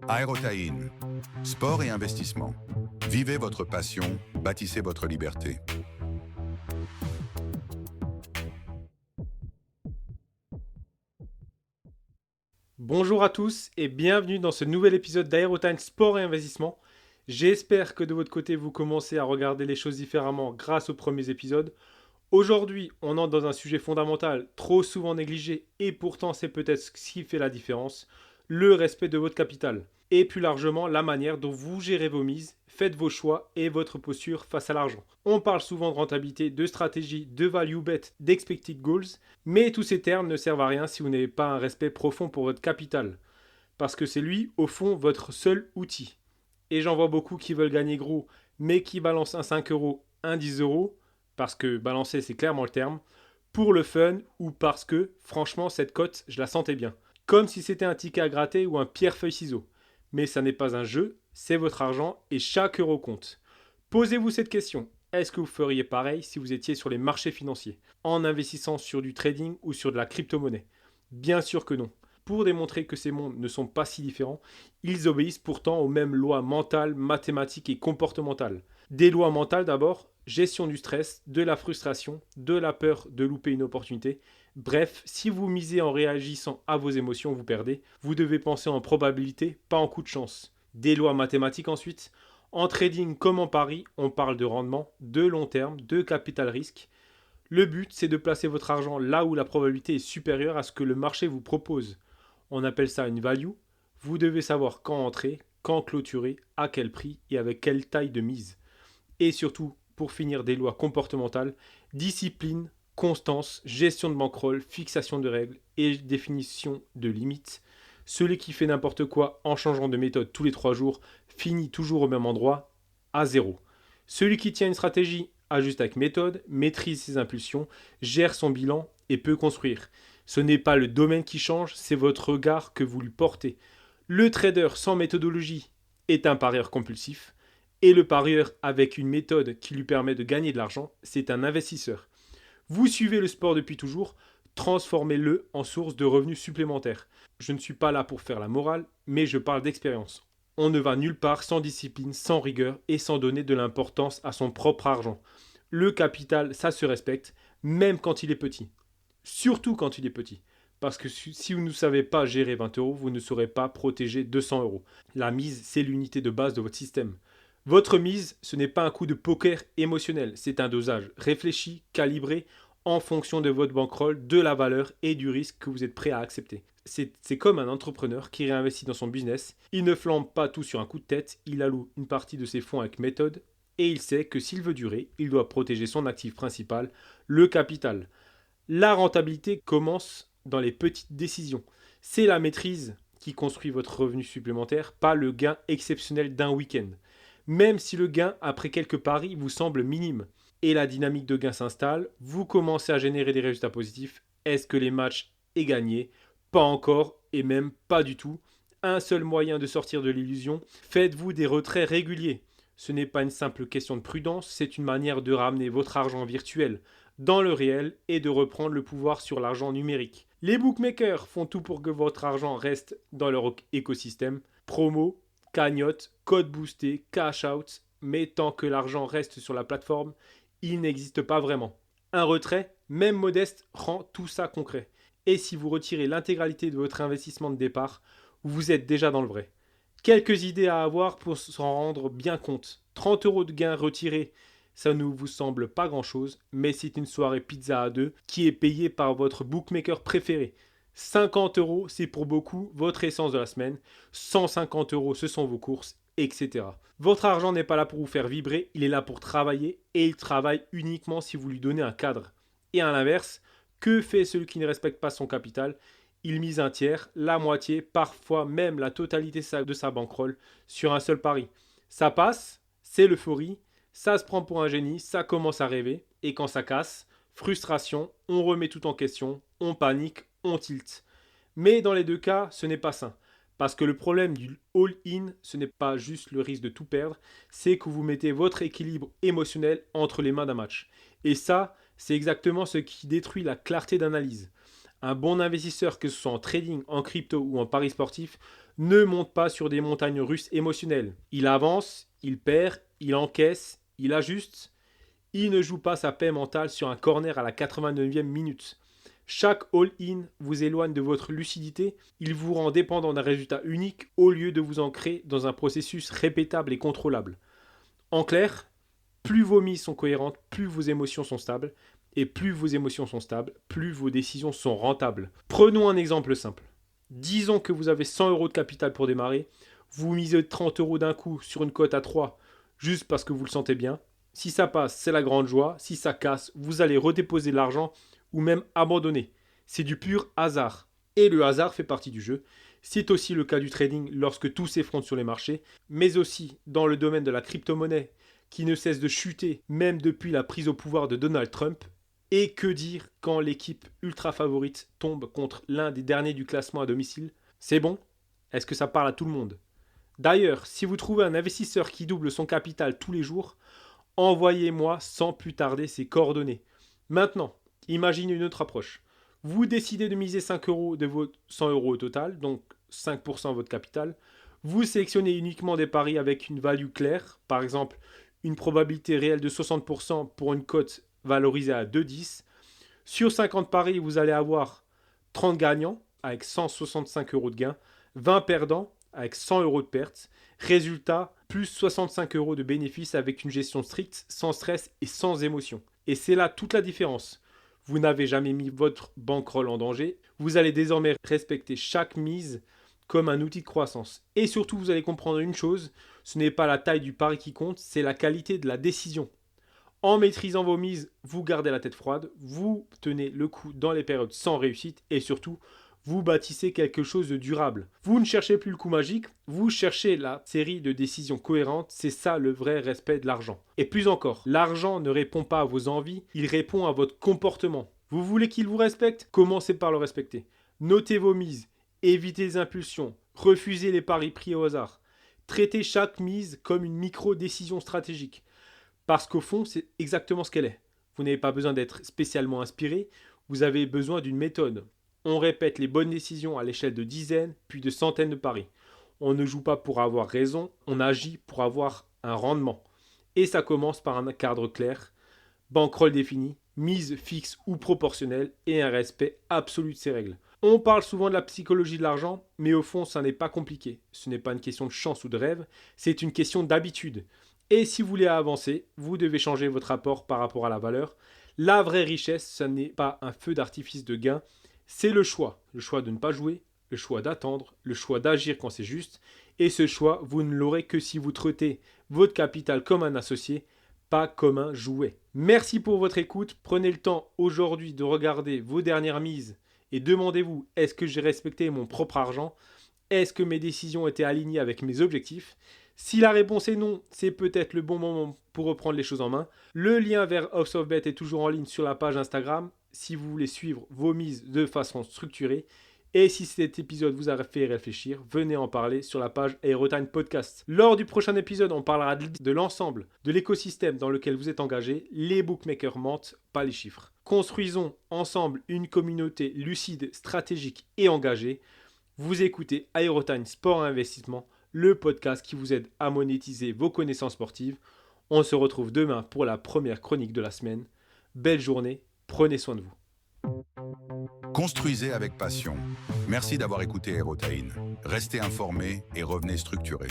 Aérotaïne, sport et investissement. Vivez votre passion, bâtissez votre liberté. Bonjour à tous et bienvenue dans ce nouvel épisode d'Aérotime Sport et Investissement. J'espère que de votre côté vous commencez à regarder les choses différemment grâce aux premiers épisodes. Aujourd'hui, on entre dans un sujet fondamental, trop souvent négligé et pourtant c'est peut-être ce qui fait la différence, le respect de votre capital. Et plus largement, la manière dont vous gérez vos mises, faites vos choix et votre posture face à l'argent. On parle souvent de rentabilité, de stratégie, de value bet, d'expected goals, mais tous ces termes ne servent à rien si vous n'avez pas un respect profond pour votre capital. Parce que c'est lui, au fond, votre seul outil. Et j'en vois beaucoup qui veulent gagner gros, mais qui balancent un 5 euros, un 10 euros, parce que balancer c'est clairement le terme, pour le fun ou parce que, franchement, cette cote, je la sentais bien. Comme si c'était un ticket à gratter ou un pierre-feuille-ciseau. Mais ça n'est pas un jeu, c'est votre argent et chaque euro compte. Posez-vous cette question. Est-ce que vous feriez pareil si vous étiez sur les marchés financiers, en investissant sur du trading ou sur de la crypto-monnaie? Bien sûr que non. Pour démontrer que ces mondes ne sont pas si différents, ils obéissent pourtant aux mêmes lois mentales, mathématiques et comportementales. Des lois mentales d'abord, gestion du stress, de la frustration, de la peur de louper une opportunité. Bref, si vous misez en réagissant à vos émotions, vous perdez. Vous devez penser en probabilité, pas en coup de chance. Des lois mathématiques ensuite. En trading comme en pari, on parle de rendement, de long terme, de capital risque. Le but, c'est de placer votre argent là où la probabilité est supérieure à ce que le marché vous propose. On appelle ça une value. Vous devez savoir quand entrer, quand clôturer, à quel prix et avec quelle taille de mise. Et surtout, pour finir, des lois comportementales, discipline, constance, gestion de bankroll, fixation de règles et définition de limites. Celui qui fait n'importe quoi en changeant de méthode tous les 3 jours finit toujours au même endroit, à zéro. Celui qui tient une stratégie ajuste avec méthode, maîtrise ses impulsions, gère son bilan et peut construire. Ce n'est pas le domaine qui change, c'est votre regard que vous lui portez. Le trader sans méthodologie est un parieur compulsif et le parieur avec une méthode qui lui permet de gagner de l'argent, c'est un investisseur. Vous suivez le sport depuis toujours, transformez-le en source de revenus supplémentaires. Je ne suis pas là pour faire la morale, mais je parle d'expérience. On ne va nulle part sans discipline, sans rigueur et sans donner de l'importance à son propre argent. Le capital, ça se respecte, même quand il est petit. Surtout quand il est petit. Parce que si vous ne savez pas gérer 20 euros, vous ne saurez pas protéger 200 euros. La mise, c'est l'unité de base de votre système. Votre mise, ce n'est pas un coup de poker émotionnel, c'est un dosage réfléchi, calibré, en fonction de votre bankroll, de la valeur et du risque que vous êtes prêt à accepter. C'est comme un entrepreneur qui réinvestit dans son business. Il ne flambe pas tout sur un coup de tête, il alloue une partie de ses fonds avec méthode et il sait que s'il veut durer, il doit protéger son actif principal, le capital. La rentabilité commence dans les petites décisions. C'est la maîtrise qui construit votre revenu supplémentaire, pas le gain exceptionnel d'un week-end. Même si le gain après quelques paris vous semble minime et la dynamique de gain s'installe, vous commencez à générer des résultats positifs. Est-ce que les matchs est gagné? Pas encore et même pas du tout. Un seul moyen de sortir de l'illusion, faites-vous des retraits réguliers. Ce n'est pas une simple question de prudence, c'est une manière de ramener votre argent virtuel dans le réel et de reprendre le pouvoir sur l'argent numérique. Les bookmakers font tout pour que votre argent reste dans leur écosystème. Promo, cagnotte, code boosté, cash out, mais tant que l'argent reste sur la plateforme, il n'existe pas vraiment. Un retrait, même modeste, rend tout ça concret. Et si vous retirez l'intégralité de votre investissement de départ, vous êtes déjà dans le vrai. Quelques idées à avoir pour s'en rendre bien compte. 30 euros de gains retirés, ça ne vous semble pas grand-chose, mais c'est une soirée pizza à deux qui est payée par votre bookmaker préféré. 50 euros, c'est pour beaucoup votre essence de la semaine. 150 euros, ce sont vos courses, etc. Votre argent n'est pas là pour vous faire vibrer, il est là pour travailler et il travaille uniquement si vous lui donnez un cadre. Et à l'inverse, que fait celui qui ne respecte pas son capital? Il mise un tiers, la moitié, parfois même la totalité de sa bankroll sur un seul pari. Ça passe, c'est l'euphorie, ça se prend pour un génie, ça commence à rêver, et quand ça casse, frustration, on remet tout en question, on panique, on tilt. Mais dans les deux cas, ce n'est pas sain. Parce que le problème du all-in, ce n'est pas juste le risque de tout perdre, c'est que vous mettez votre équilibre émotionnel entre les mains d'un match. Et ça, c'est exactement ce qui détruit la clarté d'analyse. Un bon investisseur, que ce soit en trading, en crypto ou en paris sportif, ne monte pas sur des montagnes russes émotionnelles. Il avance, il perd, il encaisse, il ajuste. Il ne joue pas sa paix mentale sur un corner à la 89e minute. Chaque all-in vous éloigne de votre lucidité, il vous rend dépendant d'un résultat unique au lieu de vous ancrer dans un processus répétable et contrôlable. En clair, plus vos mises sont cohérentes, plus vos émotions sont stables, et plus vos émotions sont stables, plus vos décisions sont rentables. Prenons un exemple simple. Disons que vous avez 100 € de capital pour démarrer, vous misez 30 € d'un coup sur une cote à 3, juste parce que vous le sentez bien. Si ça passe, c'est la grande joie. Si ça casse, vous allez redéposer l'argent ou même abandonner. C'est du pur hasard. Et le hasard fait partie du jeu. C'est aussi le cas du trading lorsque tout s'effondre sur les marchés, mais aussi dans le domaine de la crypto-monnaie qui ne cesse de chuter même depuis la prise au pouvoir de Donald Trump. Et que dire quand l'équipe ultra favorite tombe contre l'un des derniers du classement à domicile? C'est bon? Est-ce que ça parle à tout le monde? D'ailleurs, si vous trouvez un investisseur qui double son capital tous les jours, envoyez-moi sans plus tarder ses coordonnées. Maintenant, imaginez une autre approche. Vous décidez de miser 5 € de vos 100 € au total, donc 5% de votre capital. Vous sélectionnez uniquement des paris avec une value claire, par exemple une probabilité réelle de 60% pour une cote valorisée à 2,10. Sur 50 paris, vous allez avoir 30 gagnants avec 165 € de gains, 20 perdants avec 100 € de pertes. Résultat, plus 65 € de bénéfices avec une gestion stricte, sans stress et sans émotion. Et c'est là toute la différence. Vous n'avez jamais mis votre bankroll en danger. Vous allez désormais respecter chaque mise comme un outil de croissance. Et surtout, vous allez comprendre une chose, ce n'est pas la taille du pari qui compte, c'est la qualité de la décision. En maîtrisant vos mises, vous gardez la tête froide, vous tenez le coup dans les périodes sans réussite et surtout, vous bâtissez quelque chose de durable. Vous ne cherchez plus le coup magique, vous cherchez la série de décisions cohérentes, c'est ça le vrai respect de l'argent. Et plus encore, l'argent ne répond pas à vos envies, il répond à votre comportement. Vous voulez qu'il vous respecte? Commencez par le respecter. Notez vos mises, évitez les impulsions, refusez les paris pris au hasard. Traitez chaque mise comme une micro-décision stratégique. Parce qu'au fond, c'est exactement ce qu'elle est. Vous n'avez pas besoin d'être spécialement inspiré, vous avez besoin d'une méthode. On répète les bonnes décisions à l'échelle de dizaines, puis de centaines de paris. On ne joue pas pour avoir raison, on agit pour avoir un rendement. Et ça commence par un cadre clair, bankroll défini, mise fixe ou proportionnelle et un respect absolu de ces règles. On parle souvent de la psychologie de l'argent, mais au fond, ça n'est pas compliqué. Ce n'est pas une question de chance ou de rêve, c'est une question d'habitude. Et si vous voulez avancer, vous devez changer votre rapport par rapport à la valeur. La vraie richesse, ce n'est pas un feu d'artifice de gain, c'est le choix. Le choix de ne pas jouer, le choix d'attendre, le choix d'agir quand c'est juste. Et ce choix, vous ne l'aurez que si vous traitez votre capital comme un associé, pas comme un jouet. Merci pour votre écoute. Prenez le temps aujourd'hui de regarder vos dernières mises et demandez-vous, est-ce que j'ai respecté mon propre argent? Est-ce que mes décisions étaient alignées avec mes objectifs? Si la réponse est non, c'est peut-être le bon moment pour reprendre les choses en main. Le lien vers House of Bet est toujours en ligne sur la page Instagram si vous voulez suivre vos mises de façon structurée. Et si cet épisode vous a fait réfléchir, venez en parler sur la page Aerotime Podcast. Lors du prochain épisode, on parlera de l'ensemble de l'écosystème dans lequel vous êtes engagé. Les bookmakers mentent, pas les chiffres. Construisons ensemble une communauté lucide, stratégique et engagée. Vous écoutez Aerotime Sport et Investissement, le podcast qui vous aide à monétiser vos connaissances sportives. On se retrouve demain pour la première chronique de la semaine. Belle journée, prenez soin de vous. Construisez avec passion. Merci d'avoir écouté Aerotaine. Restez informés et revenez structurés.